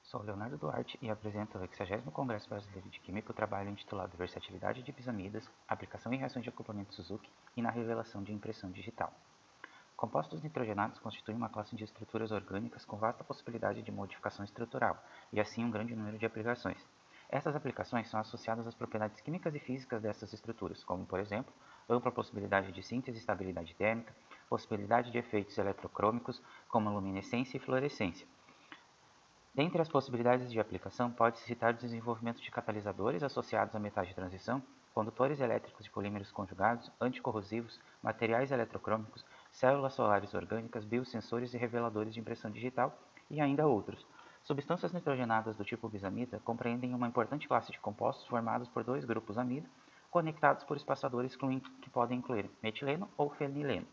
Sou Leonardo Duarte e apresento o 60º Congresso Brasileiro de Química o trabalho intitulado Versatilidade de bisamidas, aplicação em reações de acoplamento Suzuki e na revelação de impressão digital. Compostos nitrogenados constituem uma classe de estruturas orgânicas com vasta possibilidade de modificação estrutural e assim um grande número de aplicações. Essas aplicações são associadas às propriedades químicas e físicas dessas estruturas, como, por exemplo, ampla possibilidade de síntese e estabilidade térmica, possibilidade de efeitos eletrocrômicos, como luminescência e fluorescência. Dentre as possibilidades de aplicação, pode-se citar o desenvolvimento de catalisadores associados a metais de transição, condutores elétricos de polímeros conjugados, anticorrosivos, materiais eletrocrômicos, células solares orgânicas, biosensores e reveladores de impressão digital, e ainda outros. Substâncias nitrogenadas do tipo bisamida compreendem uma importante classe de compostos formados por dois grupos amida, conectados por espaçadores que podem incluir metileno ou fenileno.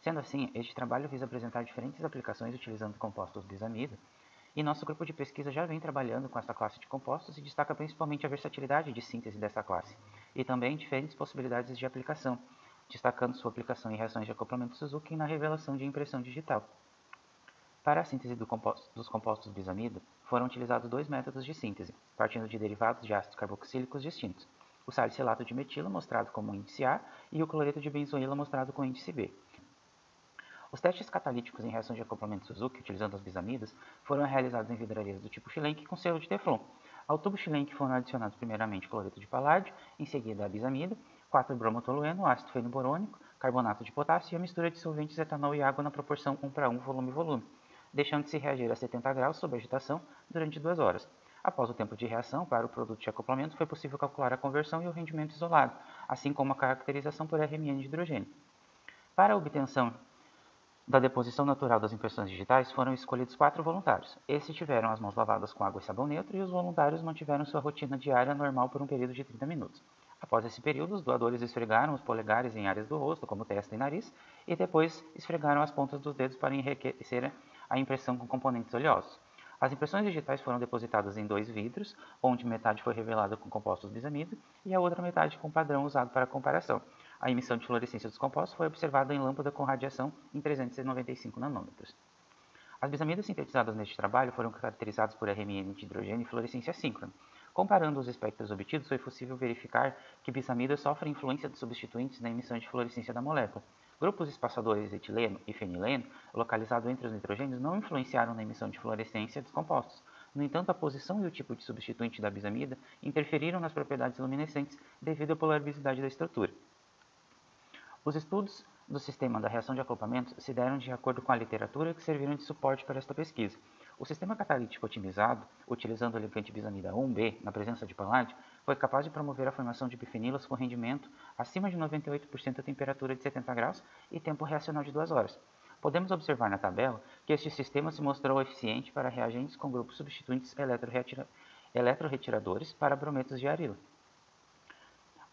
Sendo assim, este trabalho visa apresentar diferentes aplicações utilizando compostos bisamida, e nosso grupo de pesquisa já vem trabalhando com essa classe de compostos e destaca principalmente a versatilidade de síntese dessa classe, e também diferentes possibilidades de aplicação, destacando sua aplicação em reações de acoplamento Suzuki e na revelação de impressão digital. Para a síntese dos compostos bisamida, foram utilizados dois métodos de síntese, partindo de derivados de ácidos carboxílicos distintos, o salicilato de metila, mostrado como índice A, e o cloreto de benzoíla, mostrado com índice B. Os testes catalíticos em reação de acoplamento Suzuki, utilizando as bisamidas, foram realizados em vidrarias do tipo Schlenk com selo de Teflon. Ao tubo Schlenk foram adicionados primeiramente cloreto de paládio, em seguida a bisamida, 4-bromotolueno, ácido feniborônico, carbonato de potássio e a mistura de solventes etanol e água na proporção 1:1 volume-volume, deixando-se reagir a 70 graus sob agitação durante 2 horas. Após o tempo de reação para o produto de acoplamento, foi possível calcular a conversão e o rendimento isolado, assim como a caracterização por RMN de hidrogênio. Para a obtenção da deposição natural das impressões digitais, foram escolhidos 4 voluntários. Esses tiveram as mãos lavadas com água e sabão neutro e os voluntários mantiveram sua rotina diária normal por um período de 30 minutos. Após esse período, os doadores esfregaram os polegares em áreas do rosto, como testa e nariz, e depois esfregaram as pontas dos dedos para enriquecer a impressão com componentes oleosos. As impressões digitais foram depositadas em 2 vidros, onde metade foi revelada com compostos bisamida e a outra metade com o padrão usado para comparação. A emissão de fluorescência dos compostos foi observada em lâmpada com radiação em 395 nanômetros. As bisamidas sintetizadas neste trabalho foram caracterizadas por RMN de hidrogênio e fluorescência síncrona. Comparando os espectros obtidos, foi possível verificar que bisamidas sofrem influência dos substituintes na emissão de fluorescência da molécula. Grupos espaçadores etileno e fenileno, localizados entre os nitrogênios, não influenciaram na emissão de fluorescência dos compostos. No entanto, a posição e o tipo de substituinte da bisamida interferiram nas propriedades luminescentes devido à polaricidade da estrutura. Os estudos do sistema da reação de acoplamento se deram de acordo com a literatura que serviram de suporte para esta pesquisa. O sistema catalítico otimizado, utilizando o elefante bisamida 1B na presença de paládio, foi capaz de promover a formação de bifenilas com rendimento acima de 98% a temperatura de 70 graus e tempo reacional de 2 horas. Podemos observar na tabela que este sistema se mostrou eficiente para reagentes com grupos substituintes eletroretiradores para brometos de arila.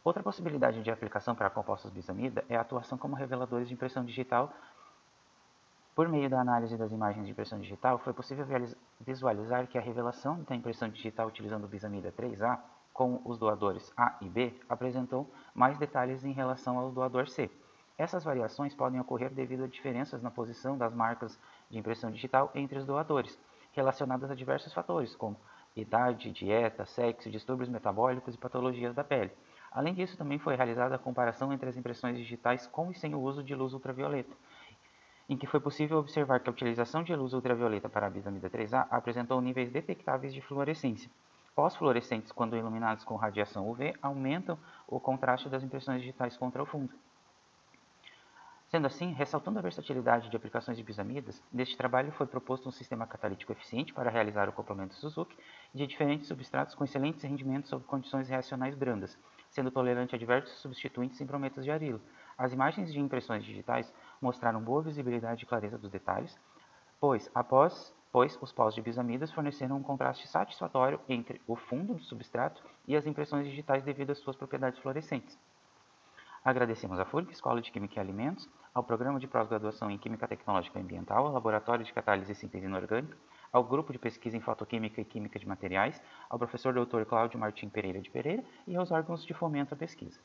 Outra possibilidade de aplicação para compostos bisamida é a atuação como reveladores de impressão digital. Por meio da análise das imagens de impressão digital, foi possível visualizar que a revelação da impressão digital utilizando o bisamida 3A com os doadores A e B apresentou mais detalhes em relação ao doador C. Essas variações podem ocorrer devido a diferenças na posição das marcas de impressão digital entre os doadores, relacionadas a diversos fatores, como idade, dieta, sexo, distúrbios metabólicos e patologias da pele. Além disso, também foi realizada a comparação entre as impressões digitais com e sem o uso de luz ultravioleta, em que foi possível observar que a utilização de luz ultravioleta para a bisamida 3A apresentou níveis detectáveis de fluorescência. Pós-fluorescentes, quando iluminados com radiação UV, aumentam o contraste das impressões digitais contra o fundo. Sendo assim, ressaltando a versatilidade de aplicações de bisamidas, neste trabalho foi proposto um sistema catalítico eficiente para realizar o acoplamento Suzuki de diferentes substratos com excelentes rendimentos sob condições reacionais brandas, sendo tolerante a diversos substituintes em brometos de arila. As imagens de impressões digitais mostraram boa visibilidade e clareza dos detalhes, pois os paus de bisamidas forneceram um contraste satisfatório entre o fundo do substrato e as impressões digitais devido às suas propriedades fluorescentes. Agradecemos à FURG, Escola de Química e Alimentos, ao Programa de Pós-Graduação em Química Tecnológica e Ambiental, ao Laboratório de Catálise e Síntese Inorgânica, ao Grupo de Pesquisa em Fotoquímica e Química de Materiais, ao professor Dr. Cláudio Martim Pereira de Pereira e aos órgãos de fomento à pesquisa.